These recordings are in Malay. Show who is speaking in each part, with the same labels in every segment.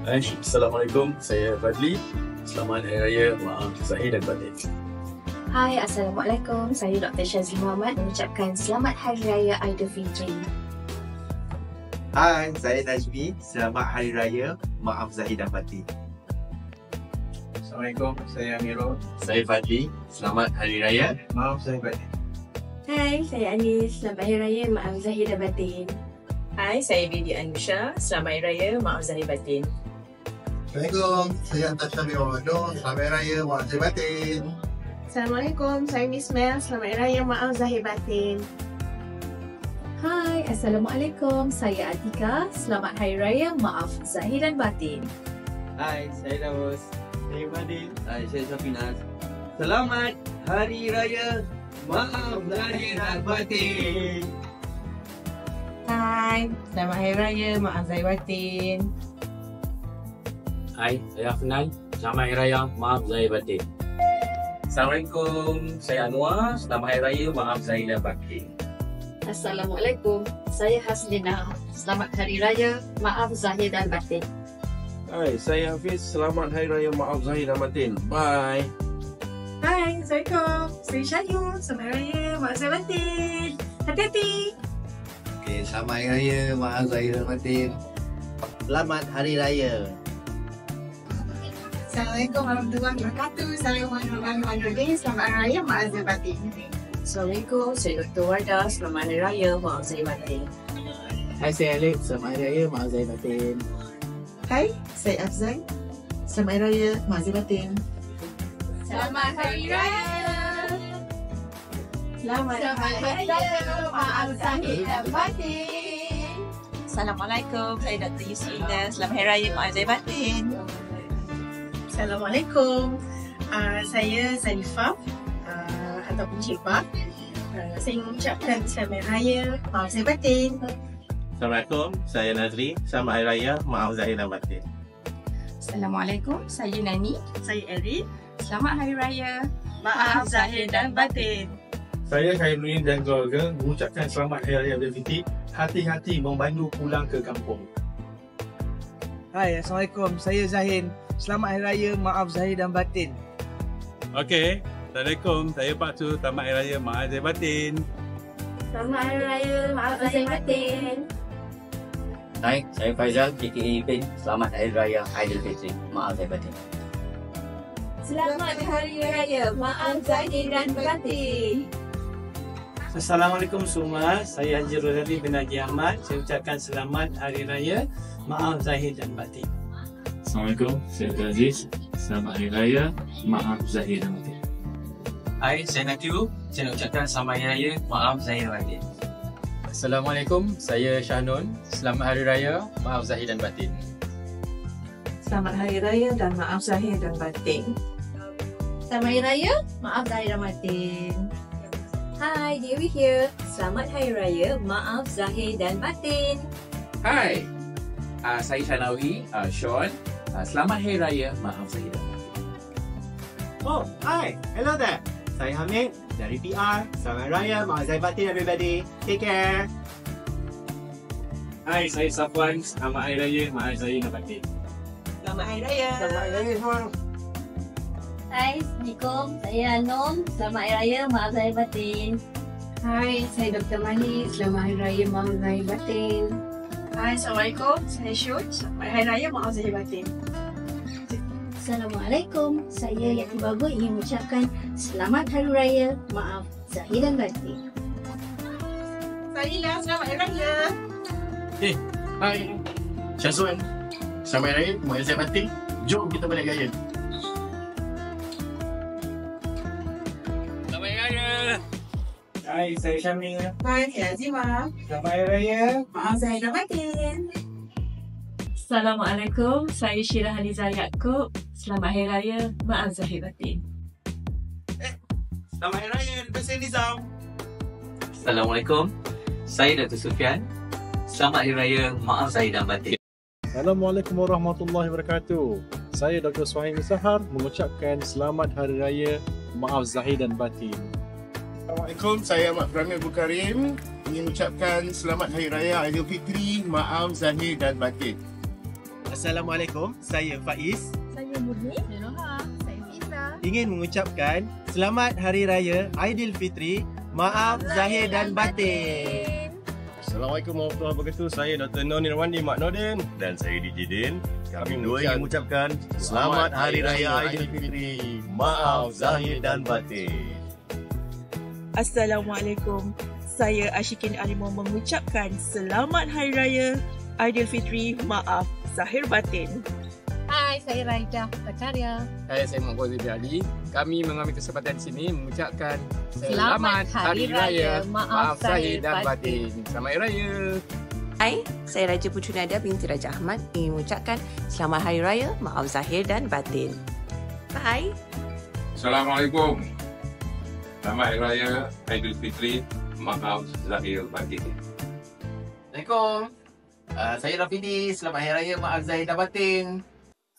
Speaker 1: Assalamualaikum, saya Fadli. Selamat Hari Raya Maaf Zahir dan Batin.
Speaker 2: Hai, Assalamualaikum. Saya Dr. Shazli Muhammad mengucapkan Selamat Hari Raya Aidilfitri.
Speaker 3: Hai, saya Najmi. Selamat Hari Raya Maaf Zahir dan Batin.
Speaker 4: Assalamualaikum, saya Amirul.
Speaker 1: Saya Fadli. Selamat Hari Raya
Speaker 4: Maaf Zahir Batin.
Speaker 5: Hai, saya Anis. Selamat Hari Raya Maaf Zahir dan Batin.
Speaker 6: Hai, saya Bibi Anusha. Selamat Hari Raya Maaf Zahir Batin.
Speaker 7: Assalamualaikum, saya Tasha Miwawadon. Selamat Hari Raya Maaf Zahir Batin.
Speaker 5: Assalamualaikum, saya Miss Mel. Selamat Hari Raya Maaf Zahir Batin.
Speaker 8: Hai, Assalamualaikum. Saya Atika. Selamat Hari Raya Maaf Zahir dan Batin.
Speaker 9: Hai, saya Dawus. Saya Fadil. Hai, saya Safinaz. Selamat Hari Raya Maaf Zahir dan Batin.
Speaker 6: Hai, selamat Hari Raya Maaf Zahir Batin.
Speaker 10: Hai, saya Afnan. Selamat Hari Raya Maaf Zahir Batin.
Speaker 11: Assalamualaikum, saya Anwar. Selamat Hari Raya Maaf Zahir dan Batin.
Speaker 8: Assalamualaikum. Saya Haslina. Selamat Hari Raya Maaf Zahir dan Batin.
Speaker 4: Hai, saya Hafiz. Selamat Hari Raya Maaf Zahir dan Batin. Bye.
Speaker 5: Hai, Assalamualaikum. Saya Syahyu. Selamat Hari Raya Maaf Zahir Batin. Hati-hati.
Speaker 3: Okay, selamat Hari Raya Maaf Zahir dan Batin. Selamat Hari Raya.
Speaker 5: Assalamualaikum warahmatullahi wabarakatuh. Assalamualaikum warahmatullahi wabarakatuh. Selamat Hari Raya Maaf Zahir Batin.
Speaker 6: Assalamualaikum, saya Dr. Wardah. Selamat Hari Raya Maaf Zahir Batin.
Speaker 9: Hai, saya Alex. Selamat Hari Raya Maaf Zahir Batin.
Speaker 6: Hai, saya Afzal. Selamat Hari Raya Maaf Zahir Batin.
Speaker 8: Selamat Hari Raya.
Speaker 5: Selamat Hari Raya Maaf Zahir dan Batin.
Speaker 6: Assalamualaikum, saya Dr. Yusuf Indah. Selamat Hari Raya Maaf Zahir Batin.
Speaker 5: Assalamualaikum. Saya Zanifah ataupun Cik Pak. Saya mengucapkan Selamat Hari Raya Maaf Zahir Batin.
Speaker 4: Assalamualaikum, saya Nazri. Selamat Hari Raya Maaf Zahir dan Batin.
Speaker 5: Assalamualaikum. Saya Nani. Saya Erin. Selamat Hari Raya Maaf Zahir dan Batin.
Speaker 1: Saya Khairuddin dan keluarga mengucapkan Selamat Hari Raya Aidilfitri. Hati-hati memandu pulang ke kampung.
Speaker 9: Hai, Assalamualaikum. Saya Zahin. Selamat Hari Raya Maaf Zahir dan Batin.
Speaker 12: Okey, Assalamualaikum. Saya Pak Su. Selamat Hari Raya Maaf Zahir Batin.
Speaker 5: Selamat Hari Raya Maaf Zahir Batin.
Speaker 10: Hai, saya Faizal, KKA Ipin. Selamat Hari Raya Aidilfitri. Maaf Zahir Batin.
Speaker 5: Selamat Hari Raya Maaf Zahir dan Batin.
Speaker 9: Assalamualaikum semua. Saya Haji Rozali bin Haji Ahmad. Saya ucapkan Selamat Hari Raya Maaf Zahir dan Batin.
Speaker 12: Assalamualaikum, saya Aziz. Selamat Hari Raya Maaf Zahir dan Batin.
Speaker 11: Hai, saya Natiu. Saya nak ucapkan Selamat Hari Raya Maaf Zahir dan Batin.
Speaker 10: Assalamualaikum, saya Syahnun. Selamat Hari Raya Maaf Zahir dan Batin.
Speaker 6: Selamat Hari Raya dan Maaf Zahir dan Batin.
Speaker 8: Selamat Hari Raya Maaf Zahir dan Batin. Hai, Dewi here. Selamat Hari Raya Maaf Zahir dan Batin.
Speaker 11: Hai, saya Shanawi, Sean. Selamat Hari Raya Maaf Zahir dan Batin.
Speaker 9: Oh, hi. Hello there. Saya Hamid dari PR. Selamat Hari Raya Maaf Zahir Batin everybody. Take care.
Speaker 12: Hai, saya Safwan. Selamat Hari Raya Maaf Zahir dan Batin.
Speaker 6: Selamat Hari Raya.
Speaker 9: Selamat Hari Raya semua.
Speaker 8: Hai, Assalamualaikum. Saya Anom. Selamat Hari Raya Maaf Zahir Batin.
Speaker 5: Hai, saya Dr. Mani. Selamat Hari Raya Maaf Zahir Batin. Hai, Assalamualaikum. Saya Syul. Selamat Hari Raya Maaf Zahir Batin.
Speaker 8: Assalamualaikum. Saya Yati Bagus ingin mengucapkan Selamat Hari Raya Maaf Zahir dan Batin.
Speaker 5: Salila, selamat Hari Raya.
Speaker 1: Hai, Syazwan. Selamat Hari Raya Maaf Zahir Batin. Jom kita balik gaya.
Speaker 12: Selamat Hari Raya.
Speaker 9: Hai, saya Syamil.
Speaker 5: Hai, saya Azimah.
Speaker 9: Selamat Hari Raya.
Speaker 5: Maaf Zahir dan Batin. Assalamualaikum. Saya Syirah Haliza Yaakob. Selamat Hari Raya Maaf Zahir Batin.
Speaker 9: Selamat Hari Raya daripada saya Nizam.
Speaker 11: Assalamualaikum, saya Dr. Sufian. Selamat Hari Raya Maaf Zahir dan Batin.
Speaker 13: Assalamualaikum warahmatullahi wabarakatuh. Saya Dr. Suhaimi Sahar mengucapkan Selamat Hari Raya Maaf Zahir dan Batin.
Speaker 7: Assalamualaikum, saya Ahmad Fahmi Abdul Karim ingin mengucapkan Selamat Hari Raya Aidilfitri Maaf Zahir dan Batin.
Speaker 14: Assalamualaikum, saya Faiz.
Speaker 15: Saya Murni. Saya Noha. Saya Fiza.
Speaker 14: Ingin mengucapkan Selamat Hari Raya Aidilfitri. Maaf zahir dan batin.
Speaker 13: Assalamualaikum warahmatullahi wabarakatuh. Saya Dr. Nur Nirwandi Mak Nordin dan saya DJ Din. Kami dua ingin mengucapkan Selamat Hari Raya Aidilfitri. Maaf zahir dan batin.
Speaker 16: Assalamualaikum. Saya Ashikin Alimo mengucapkan Selamat Hari Raya Aidilfitri. Maaf zahir batin.
Speaker 15: Hai, saya Raida Pacarya.
Speaker 17: Hai, saya Muhammad Fauzi bin Ali. Kami mengambil kesempatan di sini mengucapkan
Speaker 15: Selamat Hari Raya. Maaf zahir dan batin.
Speaker 17: Selamat Hari Raya.
Speaker 18: Hai, saya Raja Puteri Nadia binti Raja Ahmad ingin mengucapkan Selamat Hari Raya. Maaf zahir dan batin. Bye.
Speaker 19: Assalamualaikum. Selamat Hari Raya Aidilfitri. Maaf zahir batin.
Speaker 20: Assalamualaikum. Saya Rafidi. Selamat Hari Raya. Maaf zahir dan batin.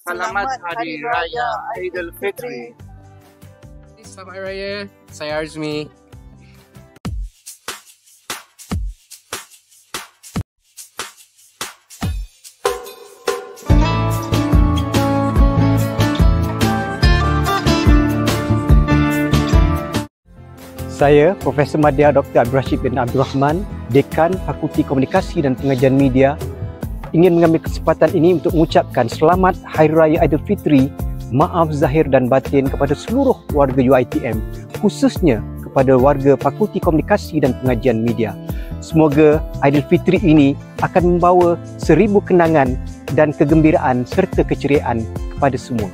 Speaker 21: Selamat Hari Raya Aidilfitri.
Speaker 17: Selamat Hari Raya. Saya Arzmi.
Speaker 22: Saya Profesor Madya Dr. Abdul Rashid bin Abdul Rahman, Dekan Fakulti Komunikasi dan Pengajian Media, ingin mengambil kesempatan ini untuk mengucapkan Selamat Hari Raya Aidilfitri, maaf zahir dan batin kepada seluruh warga UiTM, khususnya kepada warga Fakulti Komunikasi dan Pengajian Media. Semoga Aidilfitri ini akan membawa 1000 kenangan dan kegembiraan serta keceriaan kepada semua.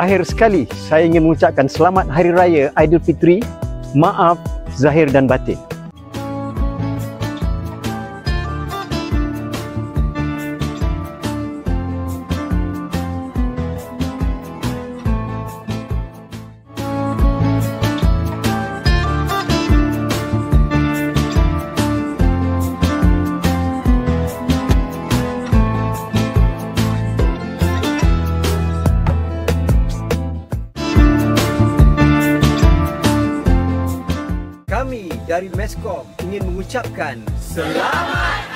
Speaker 22: Akhir sekali, saya ingin mengucapkan Selamat Hari Raya Aidilfitri, maaf zahir dan batin.
Speaker 14: Kami dari Meskom ingin mengucapkan Selamat